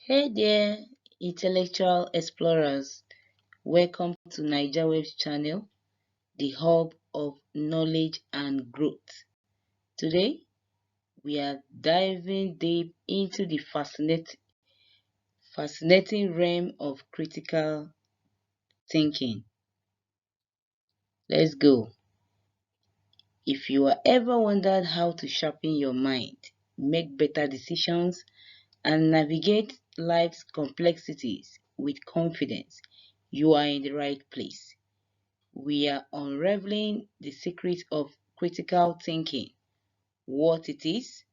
Hey there, intellectual explorers. Welcome to Niger Waves channel, the hub of knowledge and growth. Today, we are diving deep into the fascinating realm of critical thinking. Let's go. If you have ever wondered how to sharpen your mind, make better decisions, and navigate life's complexities with confidence, you are in the right place. We are unraveling the secret of critical thinking, what it is,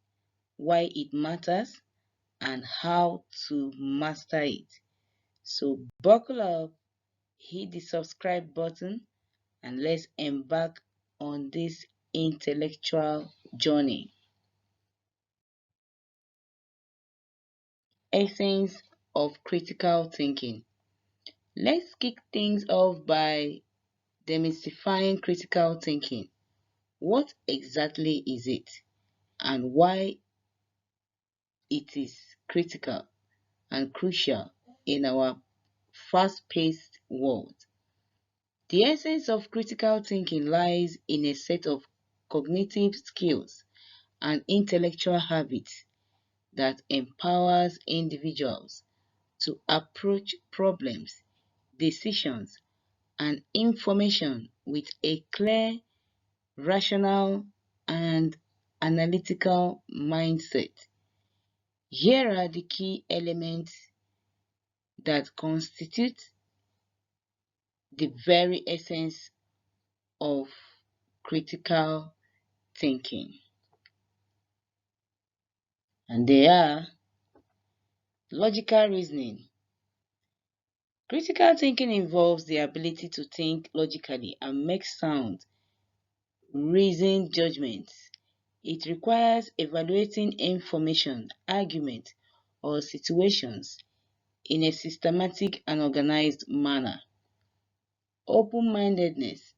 why it matters, and how to master it. So buckle up, hit the subscribe button, and let's embark on this intellectual journey. Essence of critical thinking. Let's kick things off by demystifying critical thinking. What exactly is it, and why it is critical and crucial in our fast-paced world? The essence of critical thinking lies in a set of cognitive skills and intellectual habits that empowers individuals to approach problems, decisions, and information with a clear, rational, and analytical mindset. Here are the key elements that constitute the very essence of critical thinking. And they are logical reasoning. Critical thinking involves the ability to think logically and make sound, reasoned judgments. It requires evaluating information, argument, or situations in a systematic and organized manner. Open-mindedness.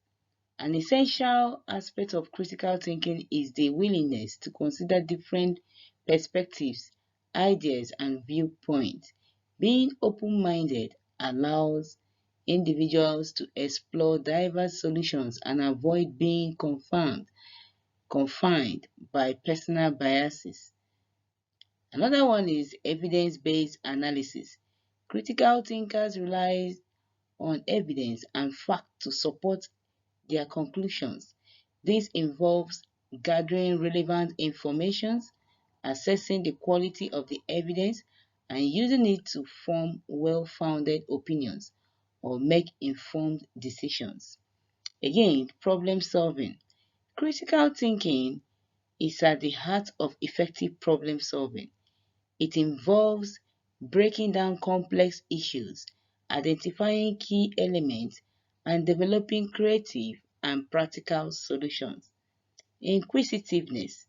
An essential aspect of critical thinking is the willingness to consider different perspectives, ideas, and viewpoints. Being open-minded allows individuals to explore diverse solutions and avoid being confined by personal biases. Another one is evidence-based analysis. Critical thinkers rely on evidence and fact to support their conclusions. This involves gathering relevant information, assessing the quality of the evidence, and using it to form well-founded opinions or make informed decisions. Again, problem solving. Critical thinking is at the heart of effective problem solving. It involves breaking down complex issues, identifying key elements, and developing creative and practical solutions. Inquisitiveness.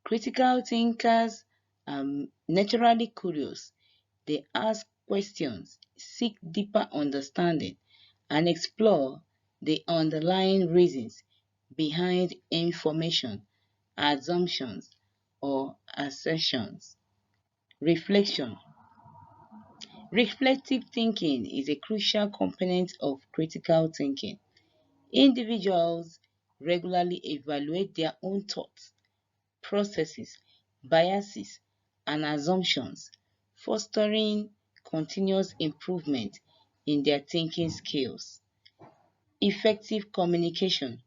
Critical thinkers are naturally curious. They ask questions, seek deeper understanding, and explore the underlying reasons behind information, assumptions, or assertions. Reflection. Reflective thinking is a crucial component of critical thinking. Individuals regularly evaluate their own thoughts, processes, biases, and assumptions, fostering continuous improvement in their thinking skills. Effective communication.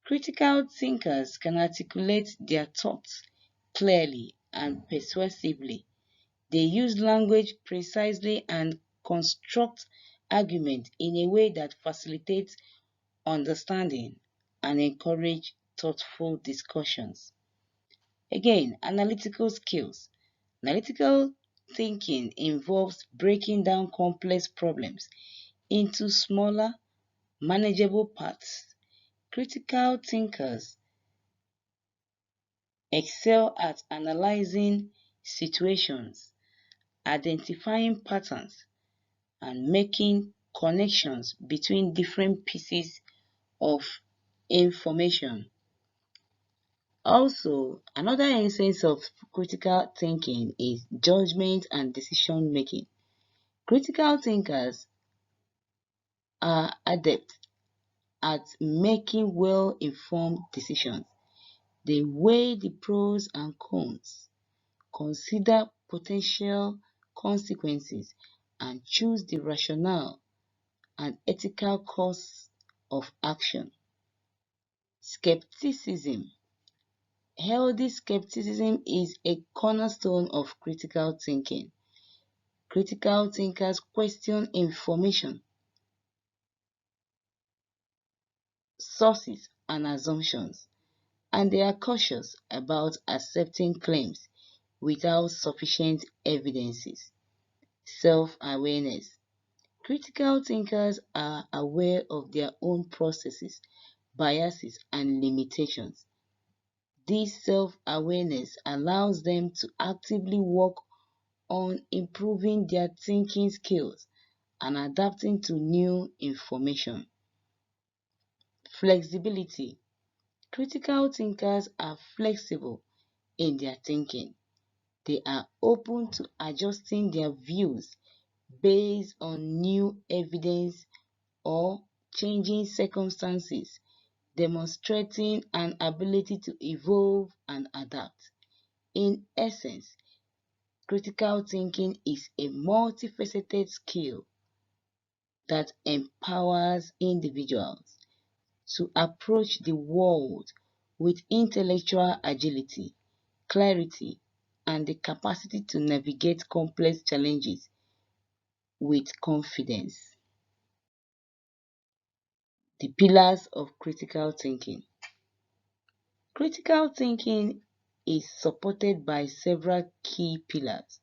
Critical thinkers can articulate their thoughts clearly and persuasively. They use language precisely and construct argument in a way that facilitates understanding and encourage thoughtful discussions. Again, analytical skills. Analytical thinking involves breaking down complex problems into smaller, manageable parts. Critical thinkers excel at analyzing situations, identifying patterns, and making connections between different pieces of information. Also, another essence of critical thinking is judgment and decision making. Critical thinkers are adept at making well informed decisions. They weigh the pros and cons, consider potential consequences, and choose the rational and ethical course of action. Skepticism. Healthy skepticism is a cornerstone of critical thinking. Critical thinkers question information, sources, and assumptions, and they are cautious about accepting claims without sufficient evidences. Self-awareness. Critical thinkers are aware of their own processes, biases, and limitations. This self-awareness allows them to actively work on improving their thinking skills and adapting to new information. Flexibility. Critical thinkers are flexible in their thinking. They are open to adjusting their views based on new evidence or changing circumstances, demonstrating an ability to evolve and adapt. In essence, critical thinking is a multifaceted skill that empowers individuals to approach the world with intellectual agility, clarity, and the capacity to navigate complex challenges with confidence. The pillars of critical thinking. Critical thinking is supported by several key pillars,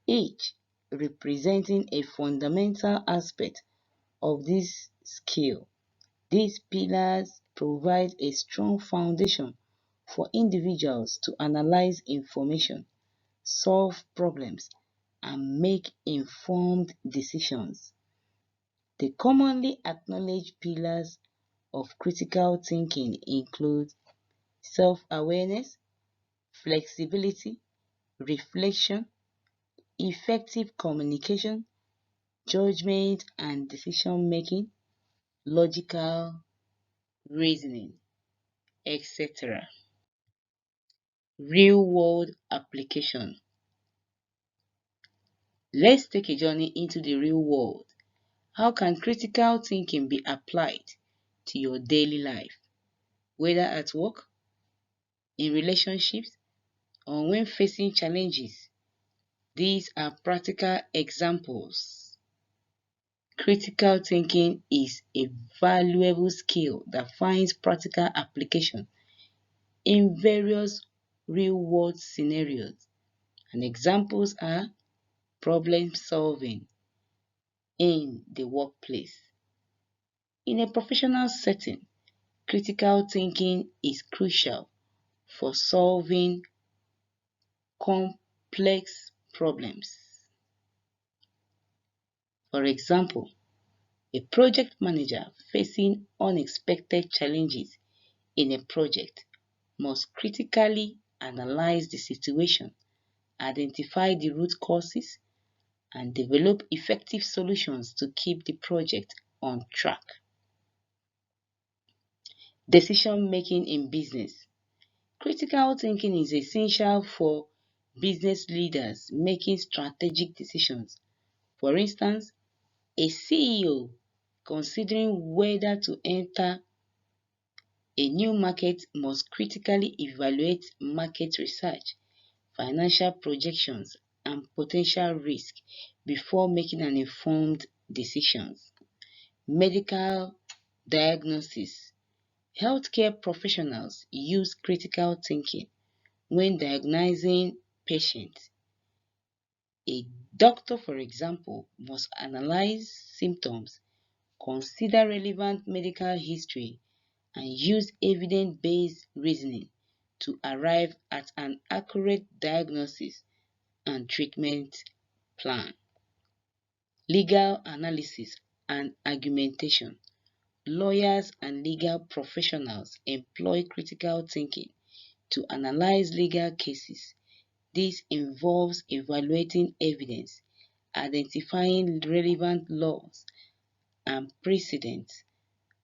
each representing a fundamental aspect of this skill. These pillars provide a strong foundation for individuals to analyze information, solve problems, and make informed decisions. The commonly acknowledged pillars of critical thinking include self-awareness, flexibility, reflection, effective communication, judgment and decision making, logical reasoning, etc. Real world application. Let's take a journey into the real world. How can critical thinking be applied to your daily life, whether at work, in relationships, or when facing challenges? These are practical examples. Critical thinking is a valuable skill that finds practical application in various real-world scenarios, and examples are problem solving in the workplace. In a professional setting, critical thinking is crucial for solving complex problems. For example, a project manager facing unexpected challenges in a project must critically analyze the situation, identify the root causes, and develop effective solutions to keep the project on track. Decision making in business. Critical thinking is essential for business leaders making strategic decisions. For instance, a CEO considering whether to enter a new market must critically evaluate market research, financial projections, and potential risk before making an informed decision. Medical diagnosis. Healthcare professionals use critical thinking when diagnosing patients. A doctor, for example, must analyze symptoms, consider relevant medical history, and use evidence-based reasoning to arrive at an accurate diagnosis and treatment plan. Legal analysis and argumentation. Lawyers and legal professionals employ critical thinking to analyze legal cases. This involves evaluating evidence, identifying relevant laws and precedents,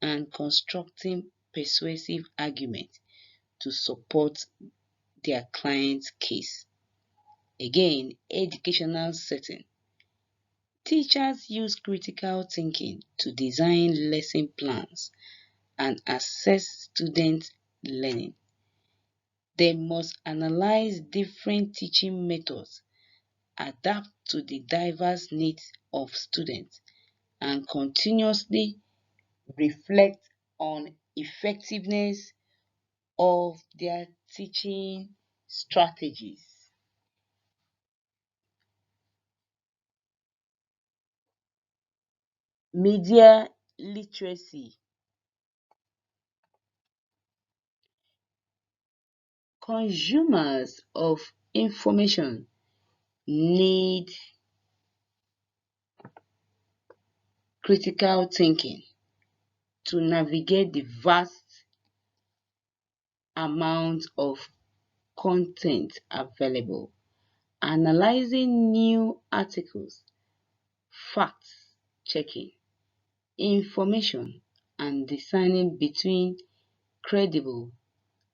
and constructing persuasive arguments to support their client's case. Again, educational setting. Teachers use critical thinking to design lesson plans and assess students' learning. They must analyze different teaching methods, adapt to the diverse needs of students, and continuously reflect on effectiveness of their teaching strategies. Media literacy. Consumers of information need critical thinking to navigate the vast amount of content available. Analyzing new articles, facts checking, information, and discerning between credible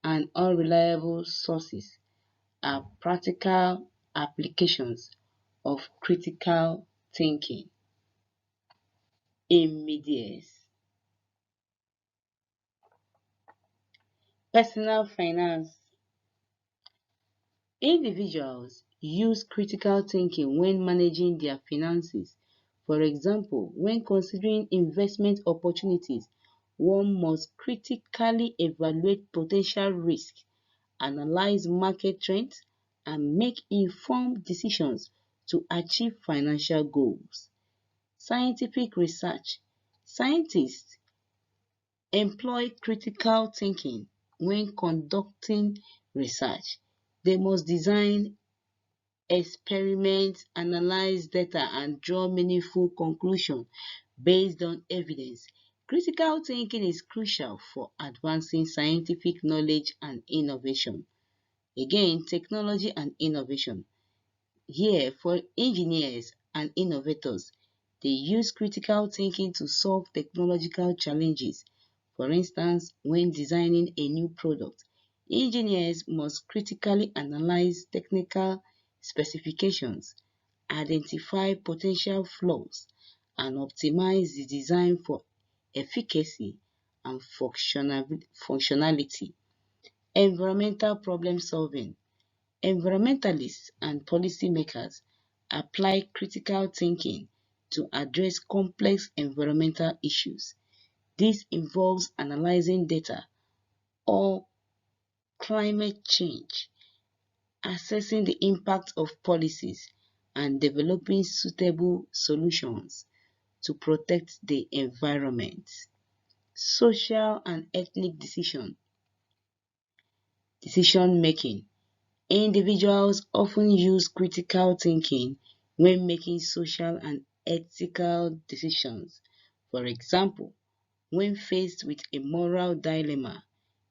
and unreliable sources are practical applications of critical thinking. Immediate. Personal finance. Individuals use critical thinking when managing their finances. For example, when considering investment opportunities, one must critically evaluate potential risks, analyze market trends, and make informed decisions to achieve financial goals. Scientific research. Scientists employ critical thinking when conducting research. They must design experiments, analyze data, and draw meaningful conclusions based on evidence. Critical thinking is crucial for advancing scientific knowledge and innovation. Again, technology and innovation. Here, for engineers and innovators, they use critical thinking to solve technological challenges. For instance, when designing a new product, engineers must critically analyze technical specifications, identify potential flaws, and optimize the design for efficacy and functionality. Environmental problem solving. Environmentalists and policymakers apply critical thinking to address complex environmental issues. This involves analyzing data on climate change, assessing the impact of policies, and developing suitable solutions to protect the environment. Social and ethnic decision making. Individuals often use critical thinking when making social and ethical decisions. For example, when faced with a moral dilemma,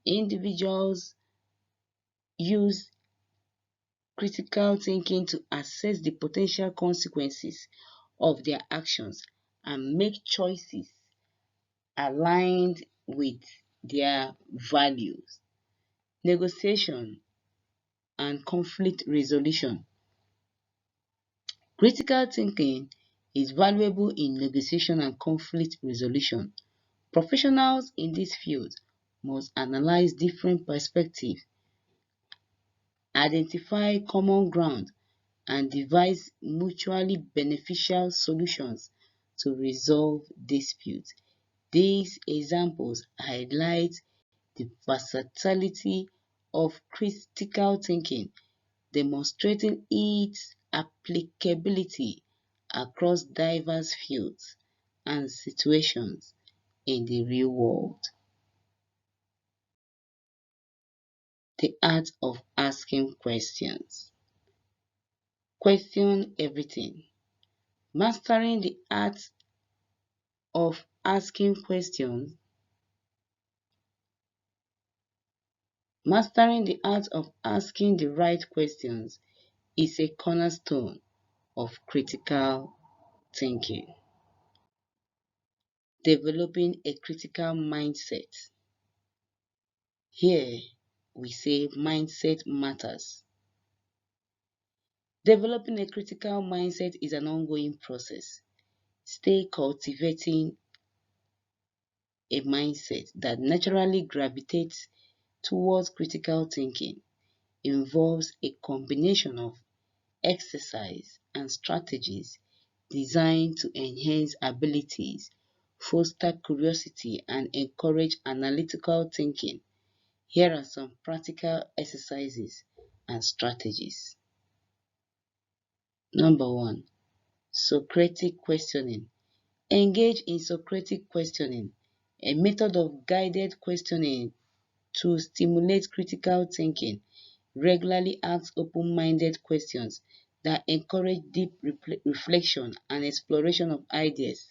individuals use critical thinking to assess the potential consequences of their actions and make choices aligned with their values. Negotiation and conflict resolution. Critical thinking is valuable in negotiation and conflict resolution. Professionals in this field must analyze different perspectives, identify common ground, and devise mutually beneficial solutions to resolve disputes. These examples highlight the versatility of critical thinking, demonstrating its applicability across diverse fields and situations in the real world. The art of asking questions. Question everything. Mastering the art of asking questions Mastering the art of asking the right questions is a cornerstone of critical thinking. Developing a critical mindset. Here we say mindset matters. Developing a critical mindset is an ongoing process. Stay cultivating a mindset that naturally gravitates towards critical thinking involves a combination of exercise and strategies designed to enhance abilities, foster curiosity, and encourage analytical thinking. Here are some practical exercises and strategies. Number one, Socratic questioning. Engage in Socratic questioning, a method of guided questioning to stimulate critical thinking. Regularly ask open-minded questions that encourage deep reflection and exploration of ideas.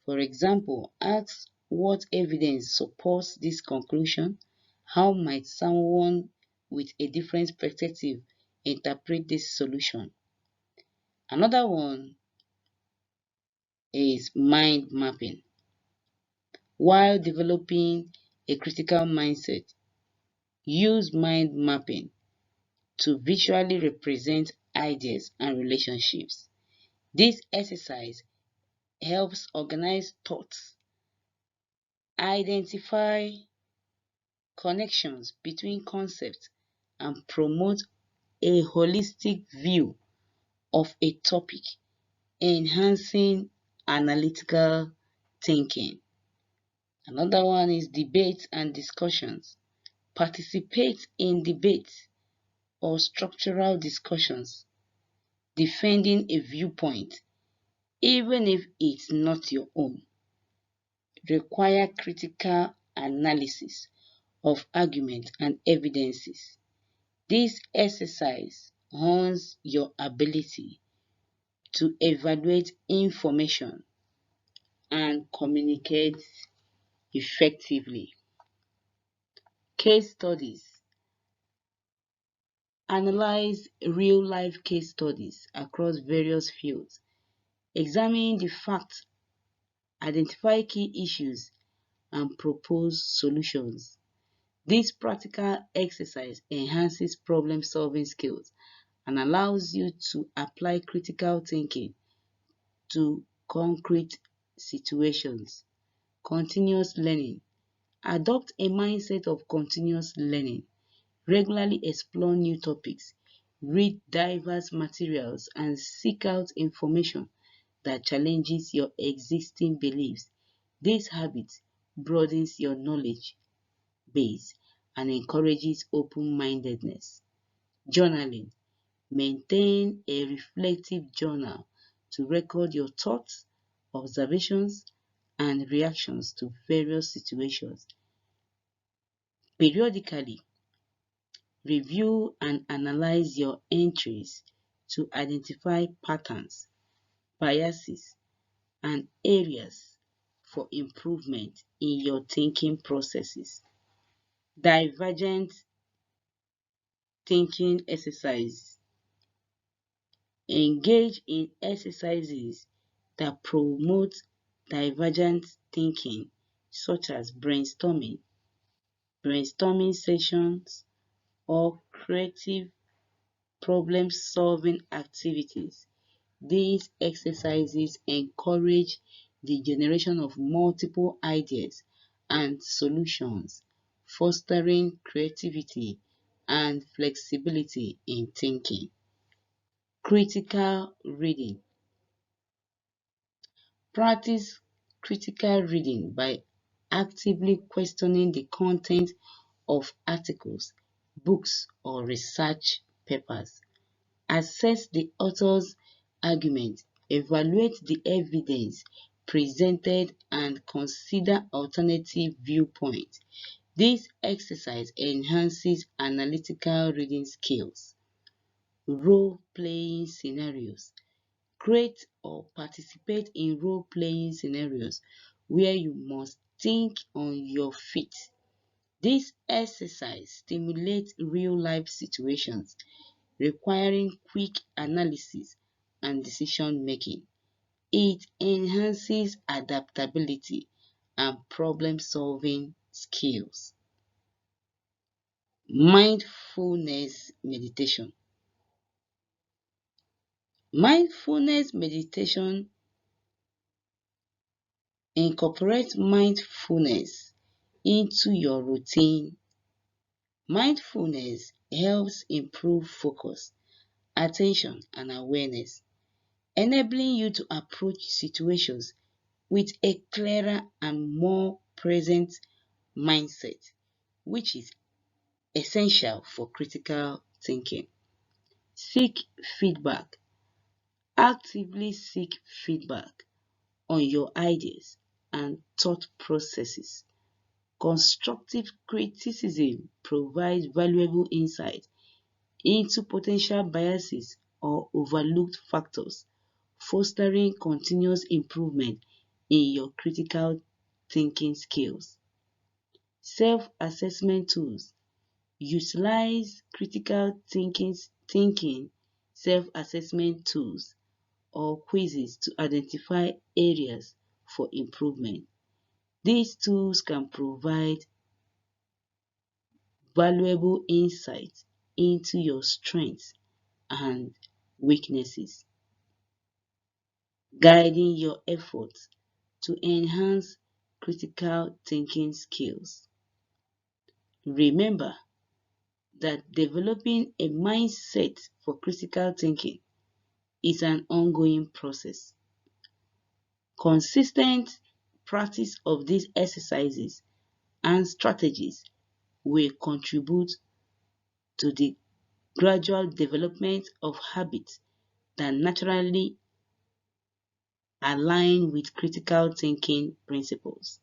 For example, ask what evidence supports this conclusion? How might someone with a different perspective interpret this solution? Another one is mind mapping. While developing a critical mindset, use mind mapping to visually represent ideas and relationships. This exercise helps organize thoughts, identify connections between concepts, and promote a holistic view of a topic, enhancing analytical thinking. Another one is debates and discussions. Participate in debates or structural discussions, defending a viewpoint, even if it's not your own. Require critical analysis of arguments and evidences. This exercise hones your ability to evaluate information and communicate effectively. Case studies. Analyze real-life case studies across various fields. Examine the facts, identify key issues, and propose solutions. This practical exercise enhances problem-solving skills and allows you to apply critical thinking to concrete situations. Continuous learning. Adopt a mindset of continuous learning. Regularly explore new topics, read diverse materials, and seek out information that challenges your existing beliefs. This habit broadens your knowledge base and encourages open-mindedness. Journaling. Maintain a reflective journal to record your thoughts, observations, and reactions to various situations. Periodically, review and analyze your entries to identify patterns, biases, and areas for improvement in your thinking processes. Divergent thinking exercise. Engage in exercises that promote divergent thinking, such as brainstorming sessions, or creative problem-solving activities. These exercises encourage the generation of multiple ideas and solutions, fostering creativity and flexibility in thinking. Critical reading. Practice critical reading by actively questioning the content of articles, books, or research papers. Assess the author's argument, evaluate the evidence presented, and consider alternative viewpoints. This exercise enhances analytical reading skills. Role-playing scenarios. Create or participate in role-playing scenarios where you must think on your feet. This exercise stimulates real-life situations requiring quick analysis and decision-making. It enhances adaptability and problem-solving skills. Mindfulness meditation. Mindfulness meditation incorporates mindfulness into your routine. Mindfulness helps improve focus, attention, and awareness, enabling you to approach situations with a clearer and more present mindset, which is essential for critical thinking. Seek feedback. Actively seek feedback on your ideas and thought processes. Constructive criticism provides valuable insight into potential biases or overlooked factors, fostering continuous improvement in your critical thinking skills. Self-assessment tools. Utilize critical thinking self-assessment tools or quizzes to identify areas for improvement. These tools can provide valuable insight into your strengths and weaknesses, guiding your efforts to enhance critical thinking skills. Remember that developing a mindset for critical thinking is an ongoing process. Consistent practice of these exercises and strategies will contribute to the gradual development of habits that naturally align with critical thinking principles.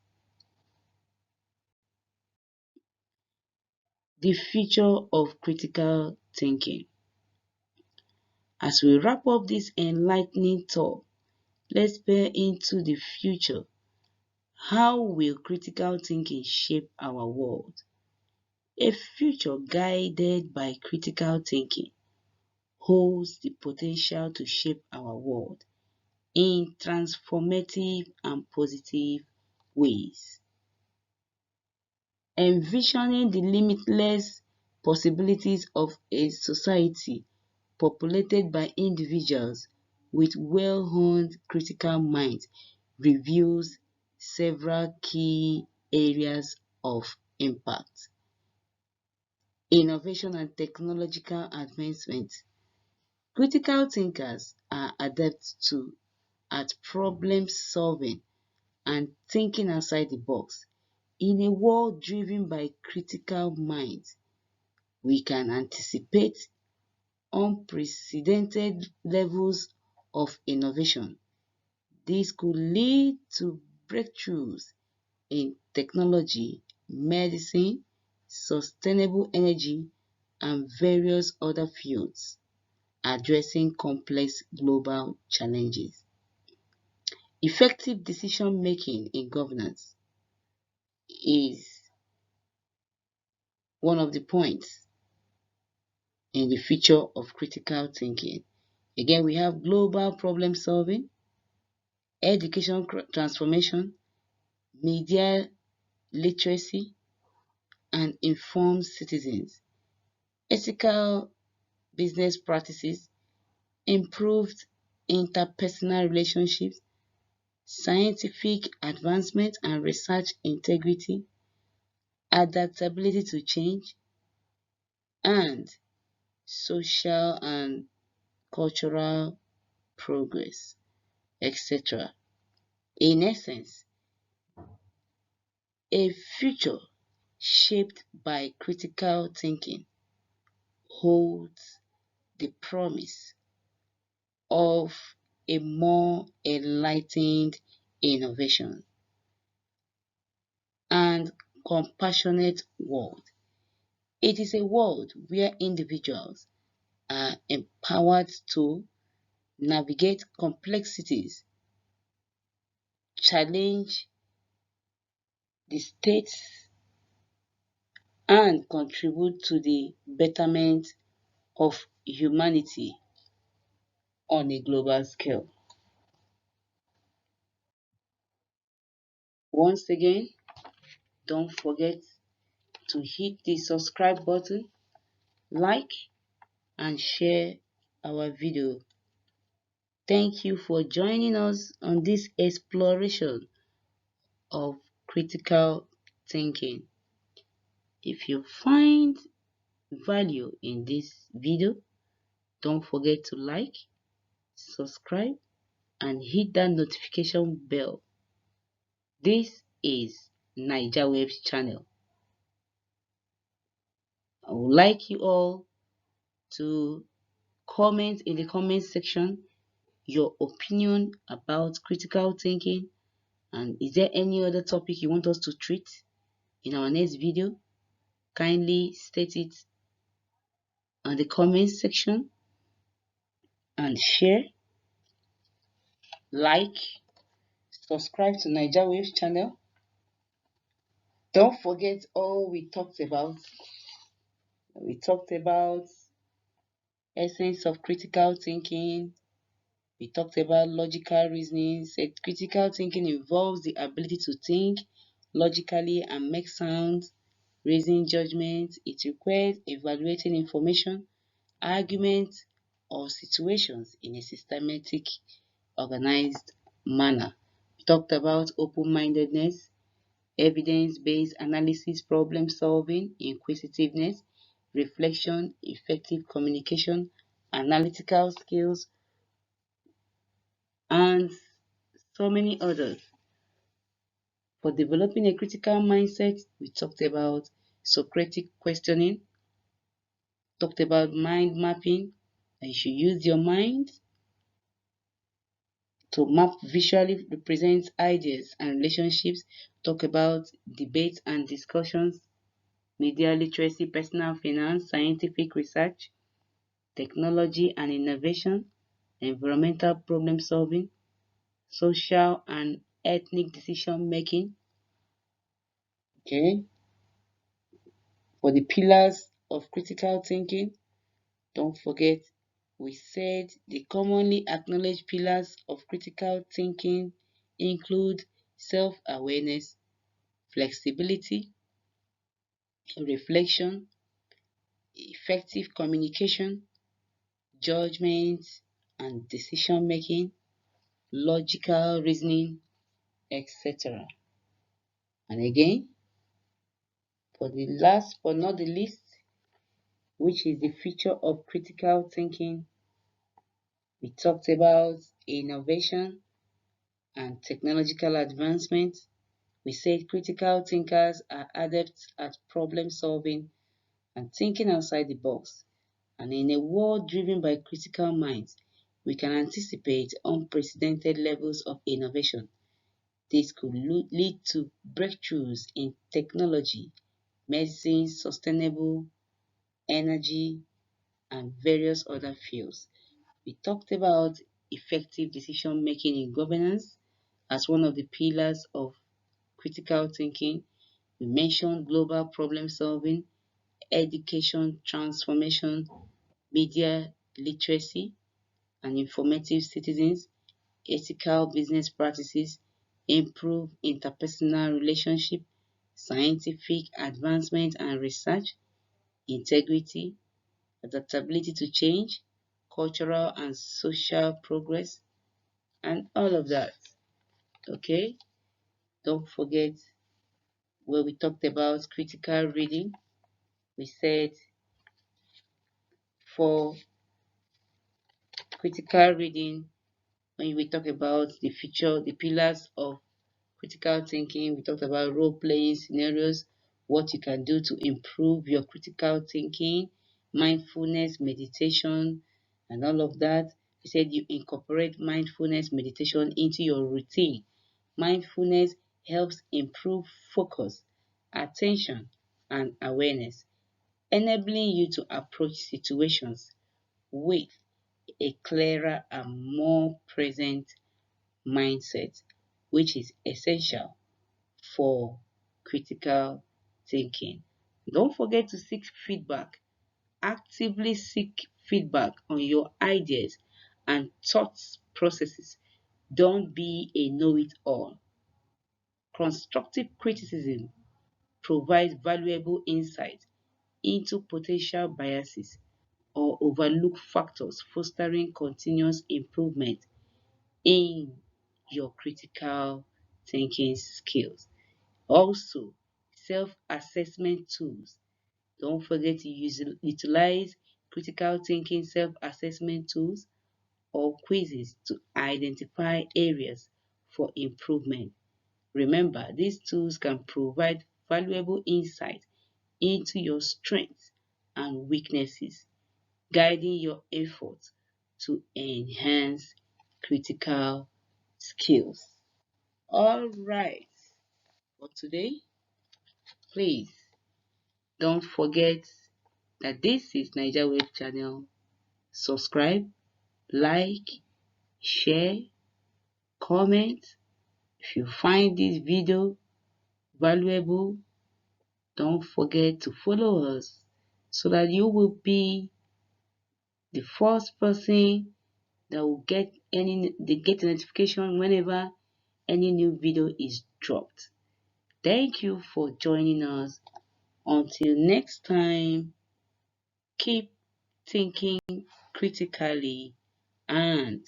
The future of critical thinking. As we wrap up this enlightening talk, let's peer into the future. How will critical thinking shape our world? A future guided by critical thinking holds the potential to shape our world in transformative and positive ways. Envisioning the limitless possibilities of a society populated by individuals with well-honed critical minds reveals several key areas of impact. Innovation and technological advancement. Critical thinkers are adept at problem solving and thinking outside the box. In a world driven by critical minds, we can anticipate unprecedented levels of innovation. This could lead to breakthroughs in technology, medicine, sustainable energy, and various other fields addressing complex global challenges. Effective decision making in governance is one of the points in the future of critical thinking. Again, we have global problem solving, education transformation, media literacy, and informed citizens, ethical business practices, improved interpersonal relationships, scientific advancement and research integrity, adaptability to change, and social and cultural progress, etc. In essence, a future shaped by critical thinking holds the promise of a more enlightened innovation and compassionate world. It is a world where individuals are empowered to navigate complexities, challenge the status and contribute to the betterment of humanity on a global scale. Once again, don't forget to hit the subscribe button, like, and share our video. Thank you for joining us on this exploration of critical thinking. If you find value in this video, don't forget to like, subscribe, and hit that notification bell. This is Niger Waves channel. I would like you all to comment in the comment section your opinion about critical thinking, and is there any other topic you want us to treat in our next video? Kindly state it on the comment section and share, like, subscribe to Niger Waves channel. Don't forget all we talked about. We talked about essence of critical thinking. We talked about logical reasoning. Said critical thinking involves the ability to think logically and make sound reasoning judgments. It requires evaluating information, arguments, or situations in a systematic, organized manner. We talked about open-mindedness, evidence-based analysis, problem solving, inquisitiveness, reflection, effective communication, analytical skills, and so many others. For developing a critical mindset, we talked about Socratic questioning, talked about mind mapping, that you should use your mind to map visually represent ideas and relationships, talk about debates and discussions, media literacy, personal finance, scientific research, technology and innovation, environmental problem solving, social and ethnic decision making. Okay, for the pillars of critical thinking, don't forget we said the commonly acknowledged pillars of critical thinking include self-awareness, flexibility, reflection, effective communication, judgment and decision making, logical reasoning, etc. And again, for the last but not the least, which is the feature of critical thinking, we talked about innovation and technological advancement. We said critical thinkers are adepts at problem solving and thinking outside the box. And in a world driven by critical minds, we can anticipate unprecedented levels of innovation. This could lead to breakthroughs in technology, medicine, sustainable energy, and various other fields. We talked about effective decision making in governance as one of the pillars of critical thinking. We mentioned global problem solving, education transformation, media literacy, and informative citizens, ethical business practices, improved interpersonal relationship, scientific advancement and research, integrity, adaptability to change, cultural and social progress, and all of that. Okay, don't forget where we talked about critical reading. We said for critical reading, when we talk about the feature, the pillars of critical thinking, we talked about role playing scenarios, what you can do to improve your critical thinking, mindfulness, meditation, and all of that. We said you incorporate mindfulness meditation into your routine. Mindfulness helps improve focus, attention, and awareness, enabling you to approach situations with a clearer and more present mindset, which is essential for critical thinking. Don't forget to seek feedback. Actively seek feedback on your ideas and thought processes. Don't be a know it all. Constructive criticism provides valuable insight into potential biases or overlooked factors, fostering continuous improvement in your critical thinking skills. Also, self assessment tools. Don't forget to utilize critical thinking self assessment tools or quizzes to identify areas for improvement. Remember, these tools can provide valuable insight into your strengths and weaknesses, guiding your efforts to enhance critical skills. All right, for today, please don't forget that this is Niger Web Channel. Subscribe, like, share, comment. If you find this video valuable, don't forget to follow us so that you will be the first person that will get a notification whenever any new video is dropped. Thank you for joining us. Until next time, keep thinking critically and